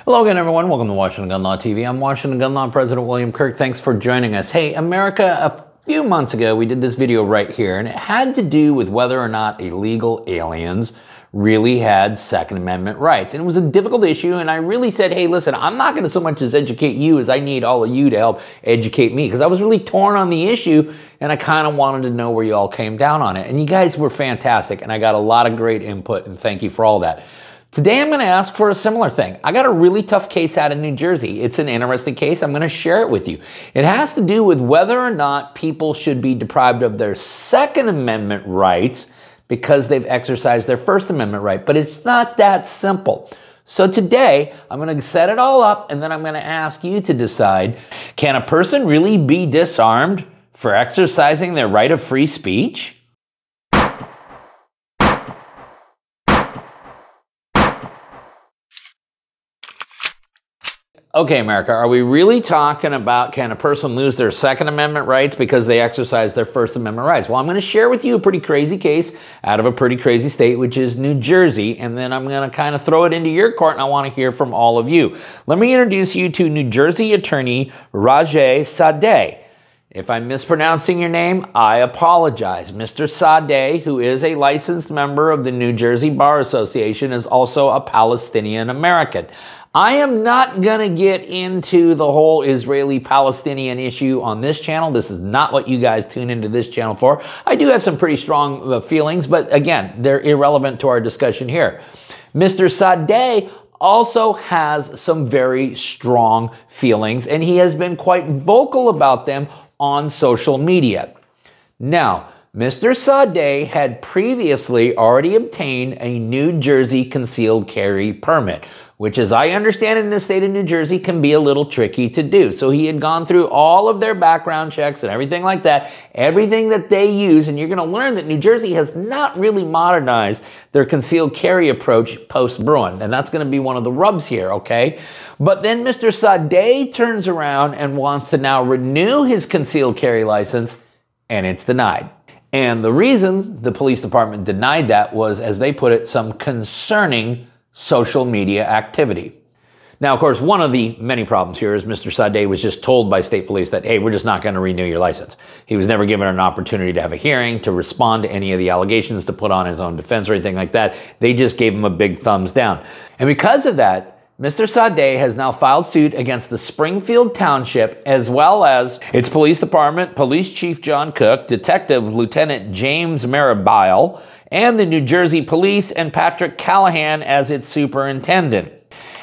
Hello again, everyone. Welcome to Washington Gun Law TV. I'm Washington Gun Law President William Kirk. Thanks for joining us. Hey, America, a few months ago, we did this video right here, and it had to do with whether or not illegal aliens really had Second Amendment rights. And it was a difficult issue, and I really said, hey, listen, I'm not going to so much as educate you as I need all of you to help educate me, because I was really torn on the issue, and I kind of wanted to know where you all came down on it. And you guys were fantastic, and I got a lot of great input, and thank you for all that. Today I'm going to ask for a similar thing. I got a really tough case out of New Jersey. It's an interesting case. I'm going to share it with you. It has to do with whether or not people should be deprived of their Second Amendment rights because they've exercised their First Amendment right. But it's not that simple. So today I'm going to set it all up, and then I'm going to ask you to decide, can a person really be disarmed for exercising their right of free speech? Okay, America, are we really talking about can a person lose their Second Amendment rights because they exercise their First Amendment rights? Well, I'm going to share with you a pretty crazy case out of a pretty crazy state, which is New Jersey, and then I'm going to kind of throw it into your court, and I want to hear from all of you. Let me introduce you to New Jersey attorney Rajay Sadeh. If I'm mispronouncing your name, I apologize. Mr. Sadeh, who is a licensed member of the New Jersey Bar Association, is also a Palestinian American. I am not going to get into the whole Israeli-Palestinian issue on this channel. This is not what you guys tune into this channel for. I do have some pretty strong feelings, but again, they're irrelevant to our discussion here. Mr. Sadeh also has some very strong feelings, and he has been quite vocal about them on social media. Now, Mr. Sadeh had previously already obtained a New Jersey concealed carry permit, which, as I understand it, in the state of New Jersey can be a little tricky to do. So he had gone through all of their background checks and everything like that, everything that they use, and you're going to learn that New Jersey has not really modernized their concealed carry approach post-Bruin, and that's going to be one of the rubs here, okay? But then Mr. Sadeh turns around and wants to now renew his concealed carry license, and it's denied. And the reason the police department denied that was, as they put it, some concerning social media activity. Now, of course, one of the many problems here is Mr. Sadeh was just told by state police that, hey, we're just not going to renew your license. He was never given an opportunity to have a hearing, to respond to any of the allegations, to put on his own defense or anything like that. They just gave him a big thumbs down. And because of that, Mr. Sadeh has now filed suit against the Springfield Township, as well as its police department, Police Chief John Cook, Detective Lieutenant James Maribile, and the New Jersey Police, and Patrick Callahan as its superintendent.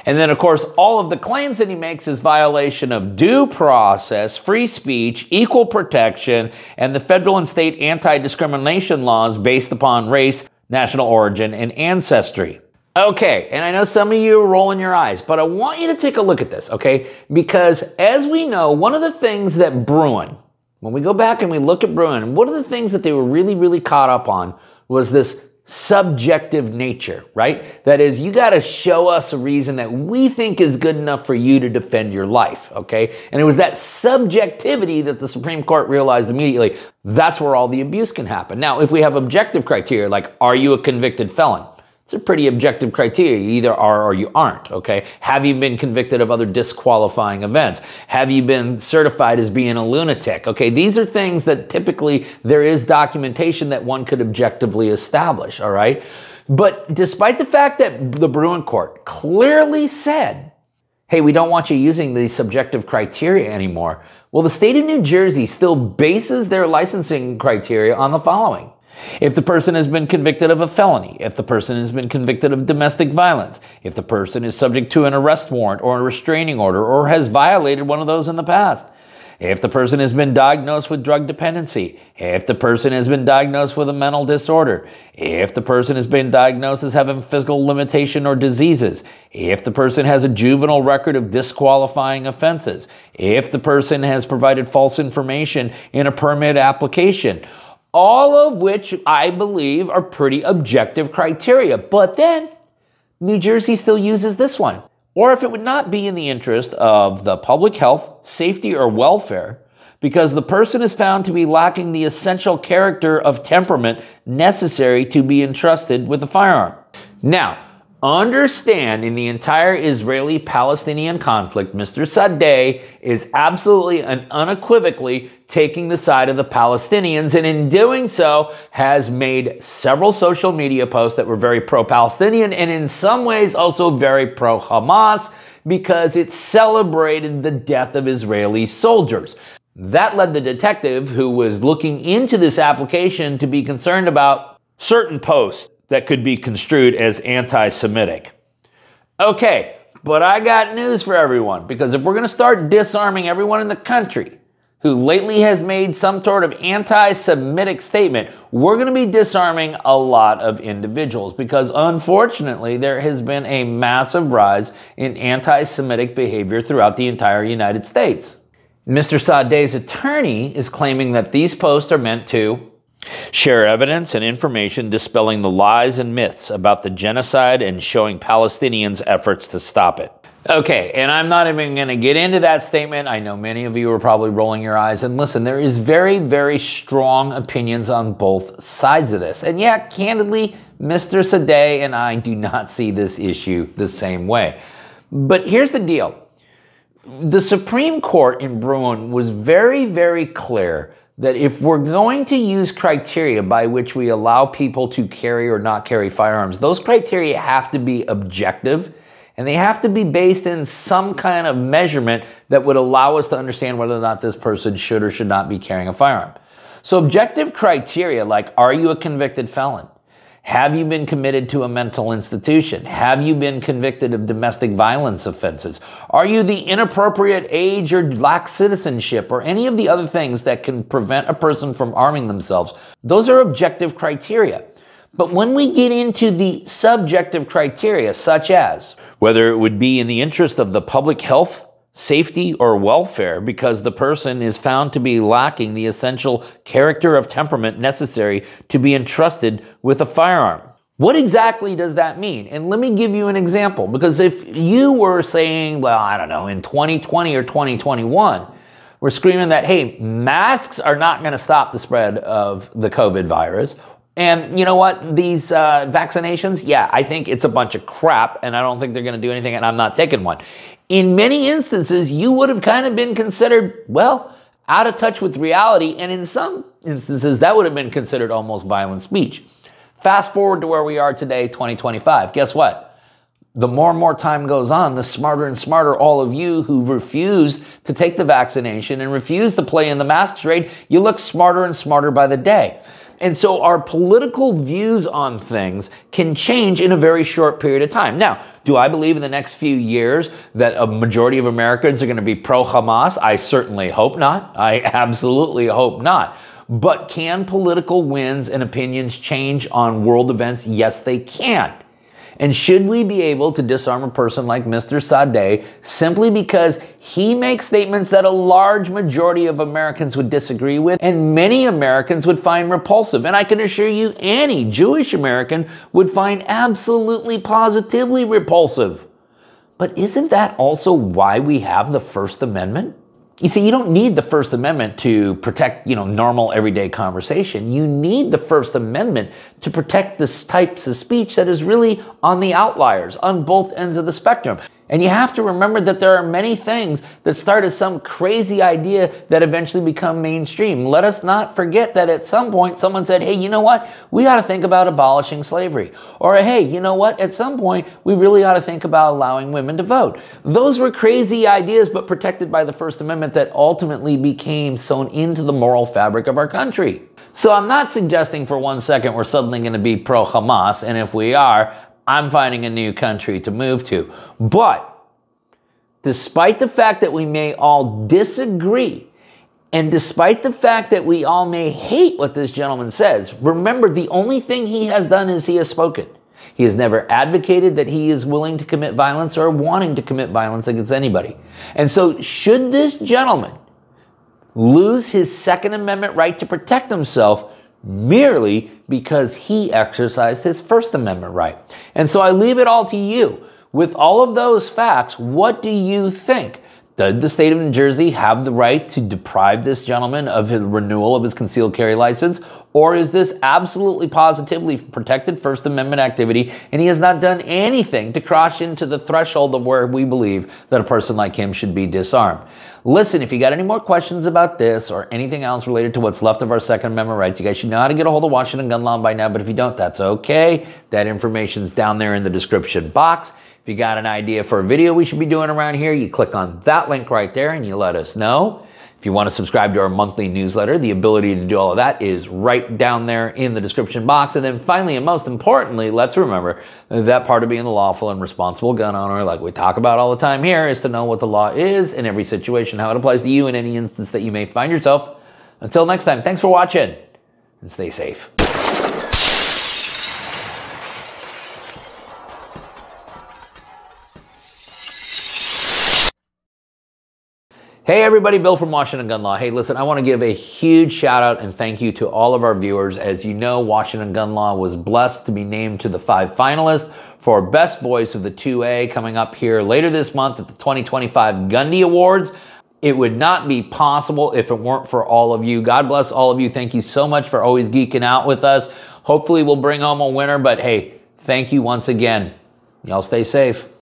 And then, of course, all of the claims that he makes is violation of due process, free speech, equal protection, and the federal and state anti-discrimination laws based upon race, national origin, and ancestry. Okay, and I know some of you are rolling your eyes, but I want you to take a look at this, okay? Because as we know, one of the things that Bruin, when we go back and we look at Bruin, one of the things that they were really caught up on was this subjective nature, right? That is, you got to show us a reason that we think is good enough for you to defend your life, okay? And it was that subjectivity that the Supreme Court realized immediately. That's where all the abuse can happen. Now, if we have objective criteria, like, are you a convicted felon? It's a pretty objective criteria. You either are or you aren't, okay? Have you been convicted of other disqualifying events? Have you been certified as being a lunatic? Okay, these are things that typically there is documentation that one could objectively establish, all right? But despite the fact that the Bruin court clearly said, hey, we don't want you using these subjective criteria anymore, well, the state of New Jersey still bases their licensing criteria on the following. If the person has been convicted of a felony, if the person has been convicted of domestic violence, if the person is subject to an arrest warrant or a restraining order or has violated one of those in the past, if the person has been diagnosed with drug dependency, if the person has been diagnosed with a mental disorder, if the person has been diagnosed as having physical limitation or diseases, if the person has a juvenile record of disqualifying offenses, if the person has provided false information in a permit application, all of which I believe are pretty objective criteria. But then New Jersey still uses this one. Or if it would not be in the interest of the public health, safety, or welfare, because the person is found to be lacking the essential character of temperament necessary to be entrusted with a firearm. Now, Understand, in the entire Israeli-Palestinian conflict, Mr. Sadeh is absolutely and unequivocally taking the side of the Palestinians, and in doing so has made several social media posts that were very pro-Palestinian and in some ways also very pro-Hamas, because it celebrated the death of Israeli soldiers. That led the detective who was looking into this application to be concerned about certain posts that could be construed as anti-Semitic. Okay, but I got news for everyone, because if we're going to start disarming everyone in the country who lately has made some sort of anti-Semitic statement, we're going to be disarming a lot of individuals, because unfortunately there has been a massive rise in anti-Semitic behavior throughout the entire United States. Mr. Sadeh's attorney is claiming that these posts are meant to share evidence and information dispelling the lies and myths about the genocide and showing Palestinians' efforts to stop it. Okay, and I'm not even going to get into that statement. I know many of you are probably rolling your eyes. And listen, there is very, very strong opinions on both sides of this. And yeah, candidly, Mr. Sadeh and I do not see this issue the same way. But here's the deal. The Supreme Court in Bruin was very, very clear that if we're going to use criteria by which we allow people to carry or not carry firearms, those criteria have to be objective, and they have to be based in some kind of measurement that would allow us to understand whether or not this person should or should not be carrying a firearm. So objective criteria like, are you a convicted felon? Have you been committed to a mental institution? Have you been convicted of domestic violence offenses? Are you the inappropriate age or lack citizenship or any of the other things that can prevent a person from arming themselves? Those are objective criteria. But when we get into the subjective criteria, such as whether it would be in the interest of the public health, safety, or welfare because the person is found to be lacking the essential character of temperament necessary to be entrusted with a firearm. What exactly does that mean? And let me give you an example, because if you were saying, well, I don't know, in 2020 or 2021, we're screaming that, hey, masks are not going to stop the spread of the COVID virus. And you know what? These vaccinations, yeah, I think it's a bunch of crap, and I don't think they're going to do anything, and I'm not taking one. In many instances, you would have kind of been considered, well, out of touch with reality, and in some instances, that would have been considered almost violent speech. Fast forward to where we are today, 2025. Guess what? The more and more time goes on, the smarter and smarter all of you who refuse to take the vaccination and refuse to play in the mask trade, you look smarter and smarter by the day. And so our political views on things can change in a very short period of time. Now, do I believe in the next few years that a majority of Americans are going to be pro-Hamas? I certainly hope not. I absolutely hope not. But can political winds and opinions change on world events? Yes, they can. And should we be able to disarm a person like Mr. Sadeh simply because he makes statements that a large majority of Americans would disagree with and many Americans would find repulsive? And I can assure you any Jewish American would find absolutely positively repulsive. But isn't that also why we have the First Amendment? You see, you don't need the First Amendment to protect, normal everyday conversation. You need the First Amendment to protect this types of speech that is really on the outliers, on both ends of the spectrum. And you have to remember that there are many things that start as some crazy idea that eventually become mainstream. Let us not forget that at some point someone said, hey, you know what? We ought to think about abolishing slavery. Or, hey, you know what? At some point, we really ought to think about allowing women to vote. Those were crazy ideas, but protected by the First Amendment that ultimately became sewn into the moral fabric of our country. So I'm not suggesting for 1 second we're suddenly going to be pro-Hamas, and if we are, I'm finding a new country to move to. But despite the fact that we may all disagree, and despite the fact that we all may hate what this gentleman says, remember the only thing he has done is he has spoken. He has never advocated that he is willing to commit violence or wanting to commit violence against anybody. And so should this gentleman lose his Second Amendment right to protect himself merely because he exercised his First Amendment right? And so I leave it all to you. With all of those facts, what do you think? Did the state of New Jersey have the right to deprive this gentleman of his renewal of his concealed carry license? Or is this absolutely positively protected First Amendment activity, and he has not done anything to cross into the threshold of where we believe that a person like him should be disarmed? Listen, if you got any more questions about this or anything else related to what's left of our Second Amendment rights, you guys should know how to get a hold of Washington Gun Law by now, but if you don't, that's okay. That information's down there in the description box. If you got an idea for a video we should be doing around here, you click on that link right there and you let us know. If you want to subscribe to our monthly newsletter, the ability to do all of that is right down there in the description box. And then finally, and most importantly, let's remember that part of being a lawful and responsible gun owner, like we talk about all the time here, is to know what the law is in every situation, how it applies to you in any instance that you may find yourself. Until next time, thanks for watching and stay safe. Hey everybody, Bill from Washington Gun Law. Hey, listen, I want to give a huge shout out and thank you to all of our viewers. As you know, Washington Gun Law was blessed to be named to the 5 finalists for Best Voice of the 2A coming up here later this month at the 2025 Gundy Awards. It would not be possible if it weren't for all of you. God bless all of you. Thank you so much for always geeking out with us. Hopefully we'll bring home a winner, but hey, thank you once again. Y'all stay safe.